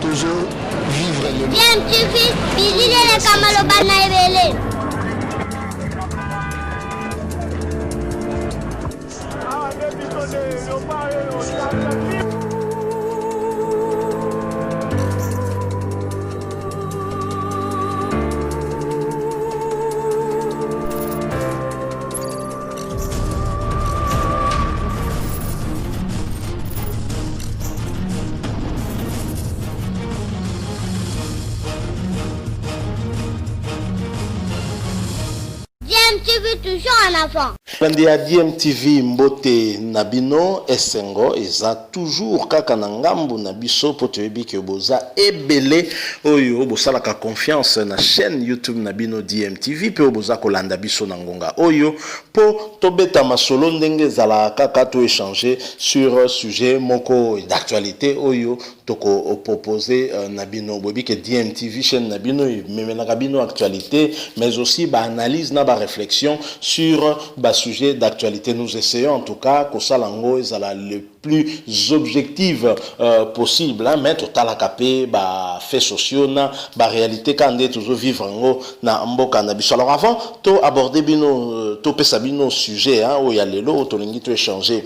toujours vivre le bien tu fais bilile le kamalo bana ebele tu veux toujours un enfant. Bandi ya DMTV mbote nabino esengo eza toujours kaka na ngambu na biso po toyebi ke boza ebele oyo bosalaka confiance na chaîne YouTube nabino DMTV pe boza kolanda biso na ngonga oyo po tobeta masolo ndenge zala kaka to échanger sur sujet moko d'actualité oyo toko proposer nabino boyebi ke DMTV chaîne nabino memelaka bino actualité mais aussi ba analyse na ba réflexion sur ba sujet d'actualité. Nous essayons en tout cas que ça soit le plus objectif possible, hein, mais total à capé bah fait sociaux na bah réalité quand on est toujours vivre en na mboka na biso. Alors avant to aborder bino to pesa bino sujet hein où il y a les lots to lingi to échanger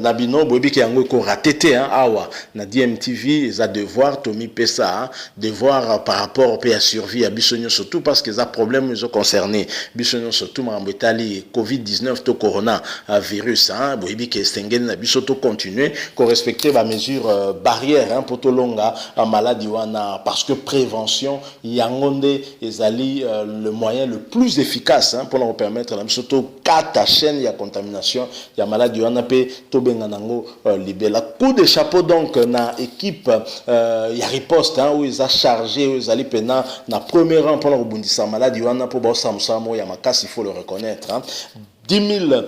na bino bobi ki yango ko ratété hein awa na DMTV za devoir to mi pesa hein, devoir par rapport au à survie à bisonyo surtout parce que ça problème ils ont concerné bisonyo surtout mambo etali COVID-19 to corona virus hein bobi ki stengel na biso to continuer qu'on respecter la mesure barrière hein, pour tout longa maladie wana parce que prévention yangonde ezali le moyen le plus efficace hein, pour nous permettre surtout quatre chaînes ya contamination ya maladie wana pe to benga nango libela coup de chapeau donc na équipe ya riposte hein, où ils a chargé où ils allient pena na premier rang pour rebondissa maladie wana pour ba samsamo ya makasi il faut le reconnaître hein. 10 000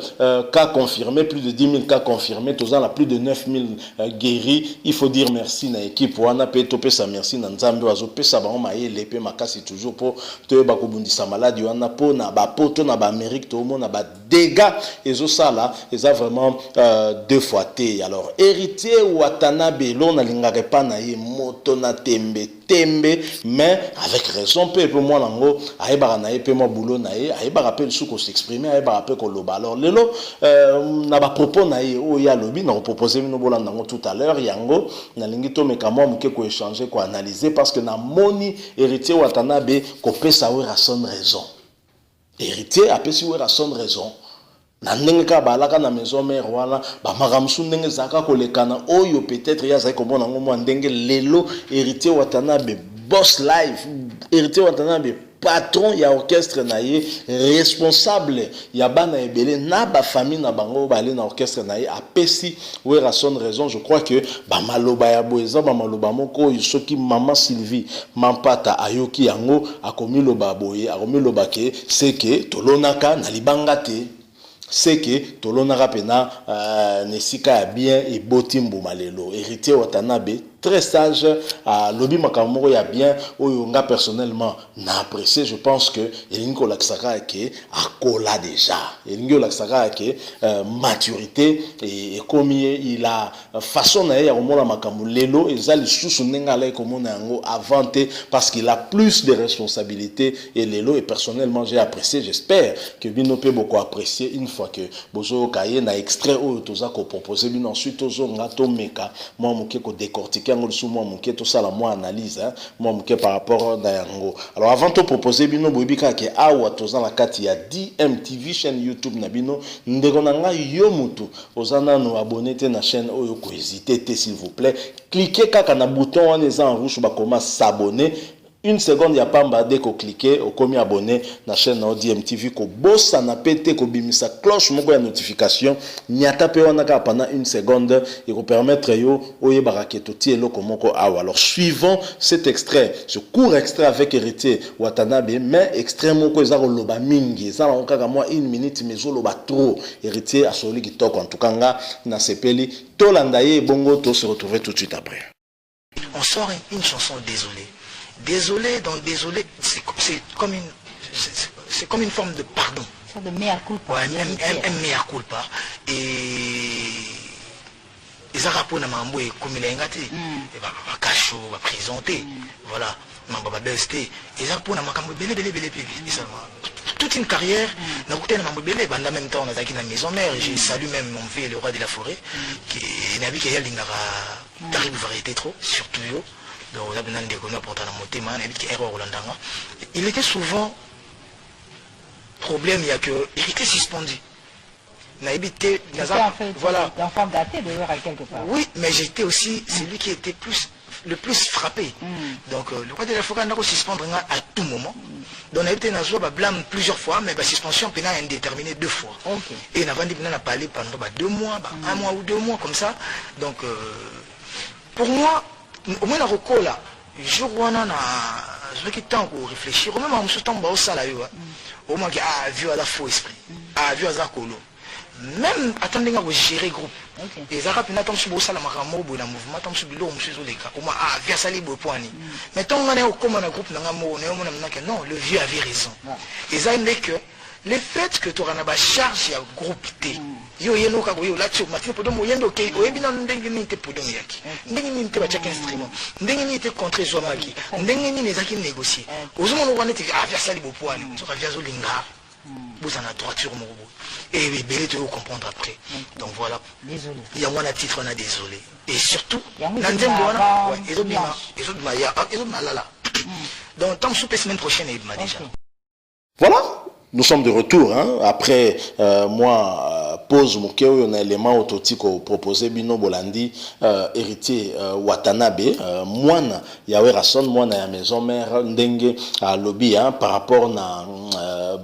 cas confirmés, plus de 10 000 cas confirmés, tous en a plus de 9 000 guéris. Il faut dire merci à l'équipe. On a payé topé ça merci à Nzambe oazo pe ça ba on maïe l'épée makasi toujours pour te ba kobundi sa maladie on a po na ba poto na ba Amérique tout le monde na ba dégâts et ça là ils a vraiment deux fois té. Alors héritier Watanabe l'on na lingare pas na ye moto na tembe mais avec raison peu pour moi lango aïba na ye pe mo boulot na ye aïba rappel sous qu'on s'exprimer aïba rappel qu'on loba alors lelo na ba propos na ye o ya lobi na proposer no bolanda ngo tout à l'heure yango na lingito mekamo muke ko échanger ko analyser parce que na moni héritier Watanabe ko pesa we raison raison héritier a pesi we raison raison na ndenge ka balaka na maison mère wana ba makamsu ndenge zaka kolekana oyo peut-être ya za komona ngo ndenge lelo héritier Watanabe boss life héritier Watanabe patron ya orchestre naie responsable ya bana ebele na ba famille na bango balé na orchestre naie apesi we raison raison je crois que ba maloba ya boeza ba maloba moko soki maman Sylvie mampata ayoki yango akomi loba boye akomi loba ke c'est que tolonaka na libanga te c'est que tolonaka pena nesika ya bien et botimbo malelo héritier Watanabe très sage à lobby makamoko ya bien oyonga personnellement na apprécié je pense que elingo laksaka ke akola déjà elingo laksaka ke maturité et comme il a façon na ya komona makambo lelo ezali susu nenga la komona yango avanté parce qu'il a plus de responsabilités et lelo et personnellement j'ai apprécié j'espère que bino pe beaucoup apprécié une fois que bozo kaye na extrait oyo toza ko proposer bino ensuite tozo ngato meka moi moké ko décortiquer ngol sous moi moké to sala moi analyse hein moi moké par rapport à yango alors avant de proposer bino boybika ke awa toza la kati ya DMTV chaîne YouTube na bino ndeko na nga yo mutu ozana no abonner te na chaîne oyo ko hésiter te s'il vous plaît cliquez kaka na bouton wana eza en rouge ba comment s'abonner. Une seconde, il n'y a pas mbade ko cliquer au commis abonné na chaîne na DMTV ko bossa na pété ko bimisa cloche moko ya notification n'y a tapé wanaka pendant une seconde et ko permettre yo oye baraketo ti eloko moko awa. Alors suivons cet extrait, ce court extrait avec héritier Watanabe mais extrait moko eza ko loba mingi ça la kaka moi une minute mais zo loba trop héritier asoli kitoko en tout cas nga na sepeli to landaye bongo to se retrouver tout de suite après. On sort une chanson désolé. Désolé, donc désolé, c'est comme une forme de pardon. De mea culpa. Ouais, un mea culpa. Et ils ont rappelé à Mambo et comme il a engagé, et bah caché. show va présenter voilà mamba BST et ça pour na makambo belé toute une carrière na côté na mambo belé banda même temps on a na maison mère j'ai salué même mon vieux le roi de la forêt qui n'a vu qu'il y a l'ingara d'arrive variété trop surtout yo donc on a besoin de connaître pour ta montée man et qui erreur Rolandanga il était souvent problème il y a que il était suspendu n'a évité voilà l'enfant gâté d'ailleurs à quelque part oui mais j'étais aussi celui qui était le plus frappé donc le roi de la forêt n'a suspendre à tout moment donc on a été dans le blâme plusieurs fois mais la suspension pénale indéterminée 2 fois et on a vendu à parler pendant 2 mois 1 mois ou 2 mois comme ça donc pour moi au moins la recours là jour où on a je qui temps pour réfléchir au même en ce temps au salaire au moins qui a vu à la faux esprit a vu à la colo même attendez à gérer groupe et ça rapide attend sur ça la makambo na mouvement attend sur bilo monsieur zoleka au moins a via sali bo poani mais tant on est au comme un groupe na mo non le vieux avait raison et ça n'est que le fait que tu auras une charge à groupe T yo yeno ka yo là tu matin pour mo yendo ke o ebina ndenge ni te podo yaki ndenge ni te ba chaque instrument ndenge ni te contre zomaki ndenge ni nezaki négocier ozumo no wana te a via sali bo poani so ka via zolinga vous en a droiture mon robot et belé de comprendre après donc voilà désolé il y a moins à titre on a désolé et surtout donc tant que semaine prochaine il m'a déjà voilà. Nous sommes de retour, hein, après moi, pause mon cœur, on a un élément autotique proposé Bino Bolandi, héritier Watanabe, moine, Yahweh Rasson, moine à la maison mère, Ndenge à lobby, hein, par rapport à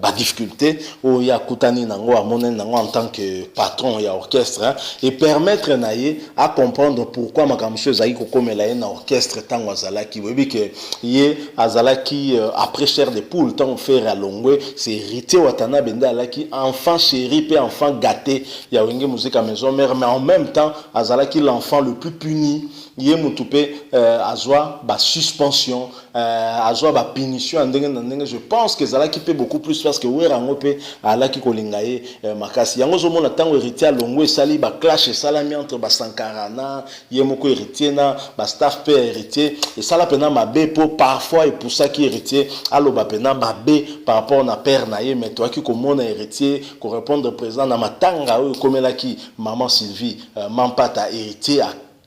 la difficulté, où il y a Koutani Nango, Amonen Nango en tant que patron, il y a orchestre, hein, et permettre Naye à comprendre pourquoi ma monsieur Zaïko comme elle a un orchestre, tant Azalaki, vous voyez que y Azalaki, après cher des poules, tant faire à Longwe, c'est héritier Watanabe Ndalaki enfant chéri pe enfant gâté ya wenge musique à maison mère mais en même temps azalaki l'enfant le plus puni yé mutupe azwa ba suspension azwa ba punition ndenge je pense que zalaki peut beaucoup plus parce que wera ngope alaki kolingaye makasi yango zo mona tango héritier longwe sali ba clash salami entre ba sankarana yé moko héritier na ba staff pe héritier et ça la pena mabe pour parfois et pour ça qui héritier aloba pena mabe par rapport na père na mais toi qui comme mon héritier correspondre présent dans ma tanga comme là qui maman Sylvie mampata héritier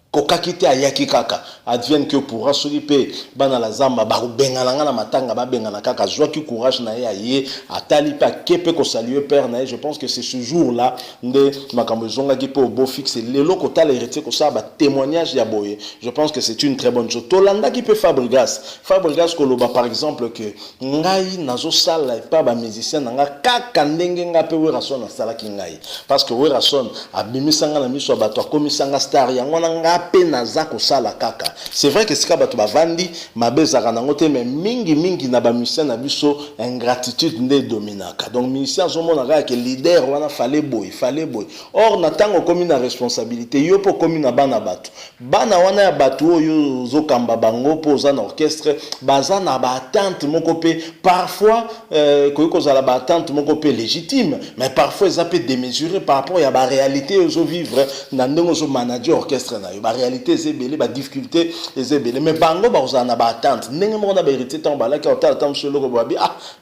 kokakite ayaki kaka advienne que pourra s'occuper bana la zamba ba bengana na matanga ba bengana kaka joie qui courage na ye atali pa kepe ko saluer père na je pense que c'est ce jour là nde makambo zonga ki pe au beau fixe les loko tal héritier ko ça ba témoignage ya boye je pense que c'est une très bonne chose tolanda qui peut Fabregas koloba par exemple que ngai nazo sala pa ba musicien nga kaka ndenge nga pe werason na sala ki ngai parce que werason abimisanga na miso ba to komisanga star yango nga penazako sala kaka c'est vrai que sika bato bavandi mabezaka nango te mais mingi na ba musicien na biso ingratitude nde dominaka donc musicien zomona kaka que leader wana fallait boy or na tango komi na responsabilité yo po komi na bana wana ya bato oyo zokamba bango po za na orchestre baza na ba attente moko pe parfois koyiko za la ba attente moko pe légitime mais parfois ça peut démesurer par rapport à ba réalité ozo vivre na ndongo zo manager orchestre na yo ba réalité c'est belé ba difficulté c'est belé mais bango ba za na ba attente ndenge mo na ba hérité tant ba la ka otala tant solo ko babi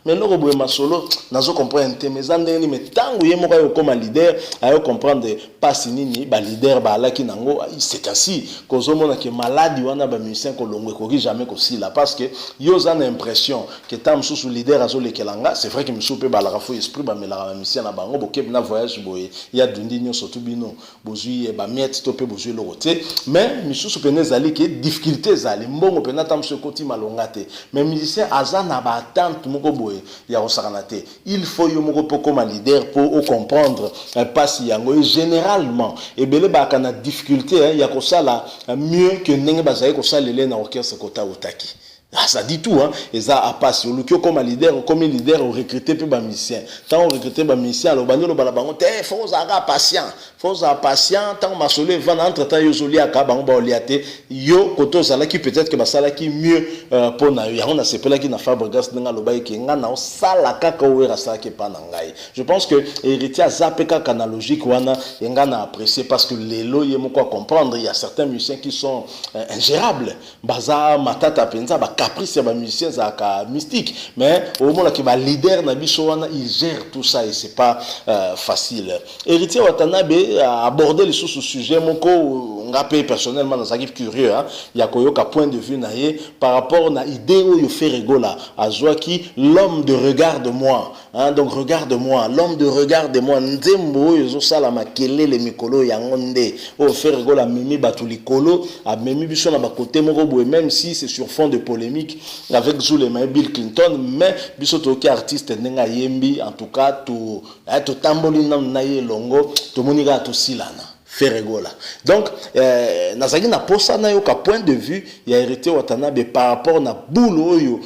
mais loko boye ma solo nazo comprendre te mais andeni mais tango ye mo ka yo comme leader ayo comprendre pas nini ba leader ba la ki nango c'est ainsi kozo mona ke maladi wana ba musicien ko longwe ko jamais ko sila parce que yo za na impression que tam sous leader azo lekelanga c'est vrai que monsieur pe ba la fo esprit ba mela musicien na bango bo keb na voyage boye ya dundi nyo surtout bino bozui ba miette to pe bozui loroté mais monsieur pene zali ke difficulté zali mbongo pena tam ce côté malongate mais musicien aza na ba attente moko boye ya osakanate il faut yo moko po comme leader pour comprendre pas si yango et généralement et belé ba kana difficulté ya ko sala mieux que ndenge bazali ko sala na orchestre kota otaki Ah, ça dit tout, hein. Et ça a passé. Comme leader, on recrutait peu de musiciens. Tant on recrutait des musiciens, le bandeau, le balabango, faut être patient. Faut être patient. Tant on m'a solé, entre temps, yozoli à Kabango, baoliate. Yo, koto, ça qui peut-être que ma sala qui mieux pour na yo. On a ce pela qui n'a pas bregas dans le bail qui n'a pas sala kaka ou era sala qui pas nangai. Je pense que héritier à zapeka canalogique ou ana, y'engana apprécié parce que les lots, y a quoi comprendre. Il y a certains musiciens qui sont ingérables. Baza, matata, penza, caprice ya musicien za mystique, mais au moment qui va leader na biso wana il gère tout ça et c'est pas facile. Héritier Watanabe a abordé les sous-sujets moko ngapé personnellement dans sa curieux, hein, ya koyoka point de vue na ye par rapport na idée où yo fait rigola azwaki l'homme de regarde-moi, hein, donc regarde-moi, l'homme de regarde-moi nzembo yo sala makele le mikolo ya ngonde o fait rigola mimi batulikolo a mimi biso na ba côté moko boye même si c'est sur fond de polémique avec Zulema et Bill Clinton, mais bisoto qui artiste nenga yembi en tout cas tout tamboli na ye longo to monika to silana Ferregola. Donc nazaki na posa na yo ka point de vue ya hérité Watanabe par rapport na boulot yo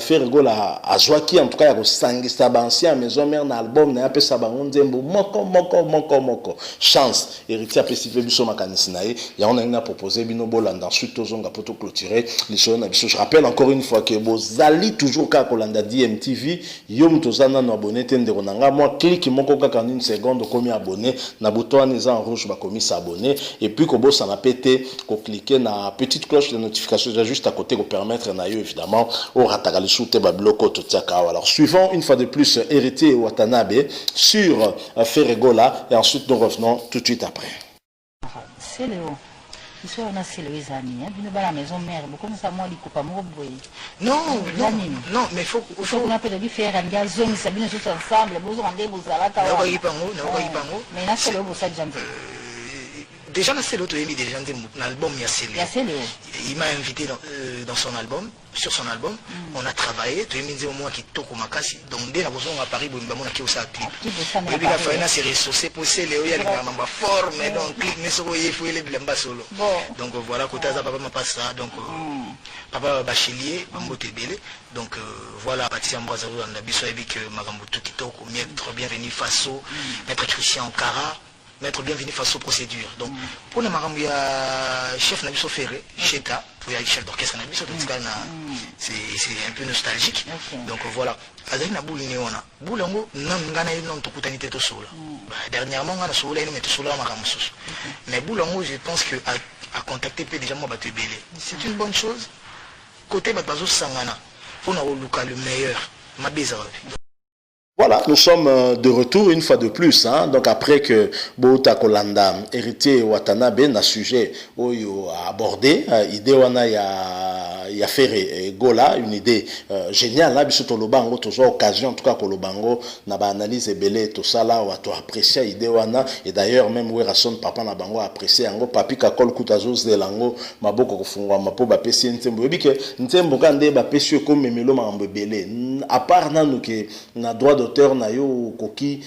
Ferregola azwaki en tout cas ya ko sangisa ba ancien maison mère na album na ya pesa bango nzembo moko chance hérité a pesipe biso makanisi na ye ya on a proposé bino bolanda ensuite tozonga poto clôturer les na biso. Je rappelle encore une fois que bozali toujours ka kolanda DMTV yo mtozana na abonné tende konanga moi clique moko kaka en une seconde komi abonné na bouton en en rouge ba s'abonner et puis qu'on bosse en pété qu'on cliquer na petite cloche de notification juste à côté pour permettre na évidemment au ratagali soute babloko totiaka. Alors suivons une fois de plus héritier Watanabe sur Ferregola et ensuite nous revenons tout de suite après. C'est Léo. Il soit on a c'est les amis, hein. Nous la maison mère, beaucoup ça moi li coupa mo boy. Non, mais faut on appelle lui faire un gars zone ça bien tous ensemble, vous rendez vous à la tawa. Mais là c'est le vous ça jambe. Déjà, c'est l'autre émis déjà dans l'album il m'a invité dans son album, sur son album. On a travaillé, tu es au moins qui toko makasi. Donc dès la besoin à Paris, bon on a qui aussi clip. Et puis la fin là c'est ressourcé pour c'est Léo il y a les fort mais donc clip mais sur il faut les blamba solo. Donc voilà côté ça papa m'a pas ça donc papa bachelier Mambote Belé. Donc voilà Patricia Mbrazaro dans la biso avec Magambo Kitoko, maître bienvenu Faso, maître Christian Kara. Maître bienvenue face aux procédures. Donc, pour le maram, il y a chef Nabiso Ferré, Cheta, il y a chef d'orchestre Nabiso, c'est un peu nostalgique. Donc voilà. Azali na boule néona. Boule ngo non ngana non to kutanité to sola. Dernièrement ngana sola ino meto sola maram susu. Mais boule ngo je pense que à contacter peut déjà moi battu belé. C'est une bonne chose. Côté bazo sangana. On a luka le meilleur. Ma bizarre. Voilà, nous sommes de retour une fois de plus. Hein? Donc après que Bota Kolanda, héritier Watanabe, n'a sujet à aborder, idée wana ya fait Gola, une idée géniale. Là, biso tolobango, toujours occasion, en tout cas Kolobango, n'a pas analyse belé tout ça là, ou à apprécier idée wana. Et d'ailleurs même Werason papa n'a bango apprécié ango papi kakol kutazos de lango, maboko kufungwa mapo ba pesi ntembo. Yobi que ntembo kande ba pesi comme memelo mambo belé. À part nanu que na droit d'auteur na yo koki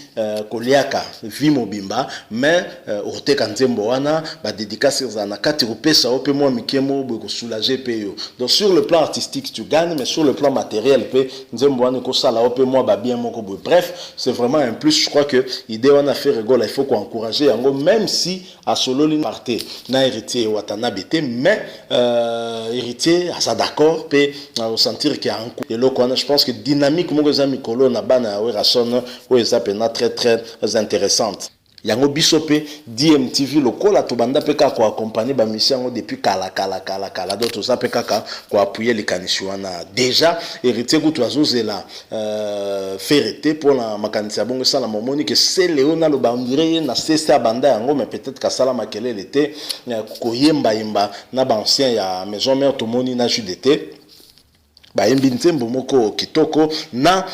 koliaka vimo bimba mais ote kanzembo wana ba dédicace za na kati kopesa ope moi mikemo bo ko soulager pe yo. Donc sur le plan artistique tu gagnes mais sur le plan matériel pe nzembo wana ko sala ope moi ba bien moko bo. Bref, c'est vraiment un plus. Je crois que idée wana fait rigole, il faut qu'on encourager yango même si à solo li parté na héritier Watanabe té mais héritier à ça d'accord pe au sentir qu'il y a un coup et là je pense que dynamique moko za mikolo na bana Werason où ils appellent très très intéressante. Yango bisope DMTV lokola tobanda peka ko accompagner ba mission depuis kala d'autres ça peka ko appuyer les kanisiwana déjà héritier ko twazozela ferreté pour la makanisa bongo sala momoni que c'est Léona lo bandire na cessa banda yango mais peut-être ka sala makele était ko yemba na ba ancien ya maison mère tomoni na JDT bayembi ntembo moko kitoko na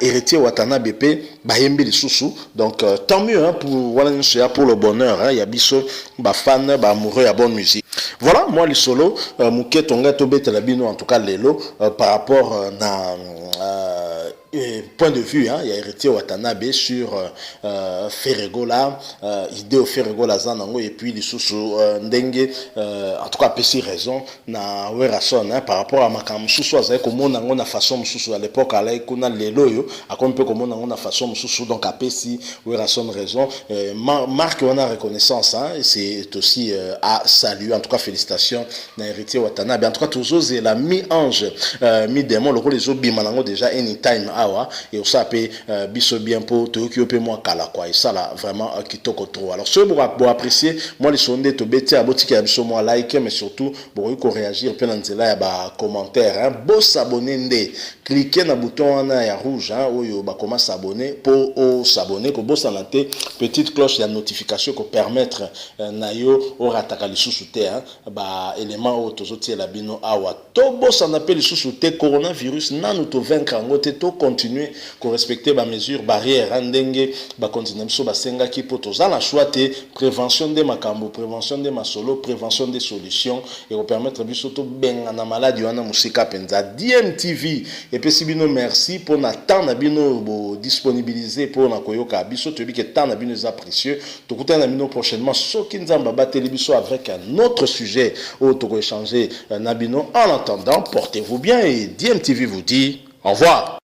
héritier Watanabe pe bayembi lisusu. Donc tant mieux hein, pour le bonheur hein, ya biso ba fan ba amoureux ya bonne musique. Voilà moi les solo muke tonga to betela bino en tout cas lelo par rapport na point de vue, il y a héritier Watanabe sur Ferregola, idée au Ferregola Zanango, et puis les sous Ndenge, en tout cas, PC raison, na Werason, par rapport à Makam Soussou, comme on a façon Soussou à l'époque, à l'aïkouna l'éloyo, à comme peu comme on a façon Soussou, donc à PC, Werason raison, marque on a reconnaissance, c'est aussi à saluer, en tout cas, félicitations, na héritier Watanabe, en tout cas, toujours, c'est la mi-ange, mi-démon, le rôle des autres bimanango déjà anytime. Et on s'appelle biso bien pour Tokyo pe moi kala quoi et ça là vraiment kitoko trop. Alors ceux pour apprécier moi les sondés to beti à botiki à biso moi like mais surtout pour réagir plein d'anzela ya ba commentaire beau s'abonner ndé cliquer na bouton ya rouge oyo ba comment s'abonner pour s'abonner ko bossa na te petite cloche ya notification ko permettre na yo o rataka li sous-té ba élément o tozotie la bino awa to bossa na pe li sous-té coronavirus nanu to vaincre ngote to continuer à respecter les mesures barrières ndenge ba continuer so basenga ki poto za la choix prévention de makambo prévention de masolo prévention des solutions et pour permettre biso to benga na maladie wana musika penza DMTV et puis si bino merci pour na temps na bino bo disponibiliser pour na koyoka biso to bi que temps na bino za précieux to kuta na bino prochainement soki nzamba bateli biso avec un autre sujet au to échanger na bino en attendant portez-vous bien et DMTV vous dit au revoir.